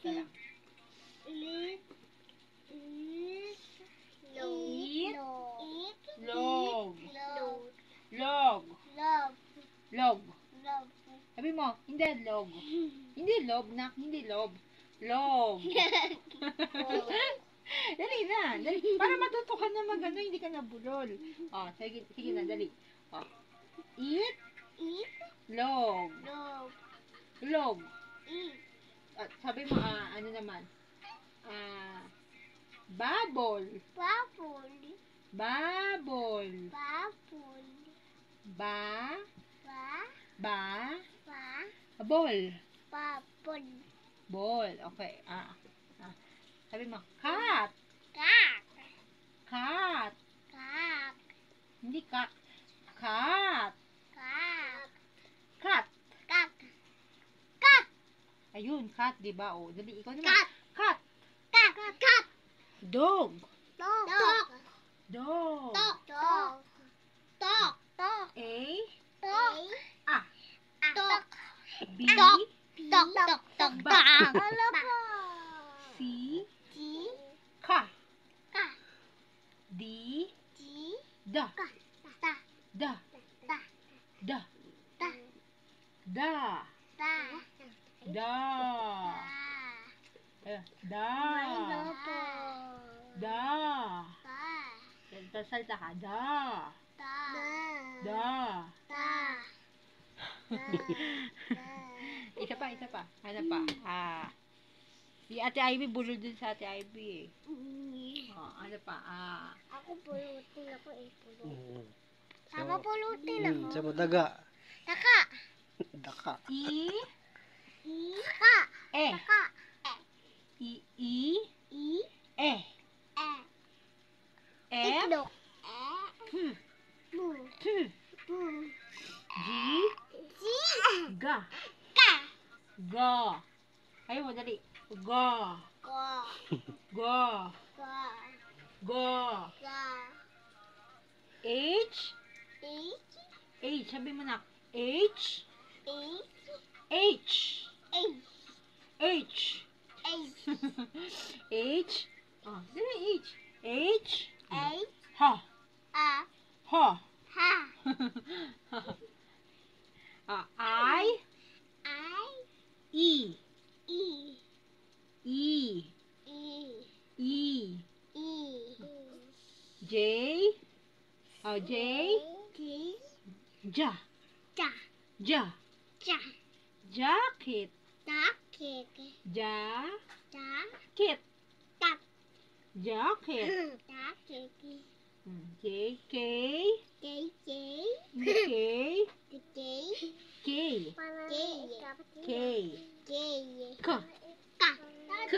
Isa lang. Eat. Eat. Eat. Log. Log. Log. Log. Log. Log. Sabi mo, hindi log. Hindi lob, nak. Hindi lob. Log. Dali na. Dali. Para matuto ka na mag-ano, hindi ka nabulol. Oh, sige, sige na, dali. Oh. Eat. Eat. Log. Log. Log. Eat. Sabi mo, ano naman? Babol. Bubble. Babol. Bubble. Ba. Ba. Ba. Ba. Bol. Bubble. Bol. Okay. Sabi mo, cat. Cat. Cat. Cat. Hindi cat. Cat. Cat. Cat. Cat. Cat. Ayun, cat, di ba? O, dali, ikaw naman. Cat. Cat. Cat. Cat. Dog. Dog. Dog. Dog. Dog. Dog. Dog. A. Dog. Ah. Dog. B. Dog. Dog. Dog. Dog. Ba. C. G. Ka. Ka. D. G. Da. Ka. Da. Da. Da. Da. Da. Da. Da. Da. Da. Da. Salta ka. Da. Da. Isa pa, isa pa. Ano pa? Si Ate Ivy, bulol din sa Ate Ivy eh. Ano pa? Ako pulutin ako eh. Sama pulutin ako. Sa mo daga. Taka. Daka. I. Ka. E. Taka. I. I. E. F. Itlog. P. Bu. T. Bu. G. G. Ga. Ka. Ga. Ayaw mo, dali. Ga. Ko. Ga. Ka. Ga. Ka. H. H. H. Sabi mo na. H. H. H. H. H. H. H. Dali H. H. H. Ha. A. Ha. Ha. I. I. E. E. E. E. E. E. J. J. T. Ja. Ja. Ja. Ja. Jacket. Jacket. Ja. Jacket. Kit. Jacket. Jacket. J. K. J. J. K. J. K. J. K. J. K. Ka. K.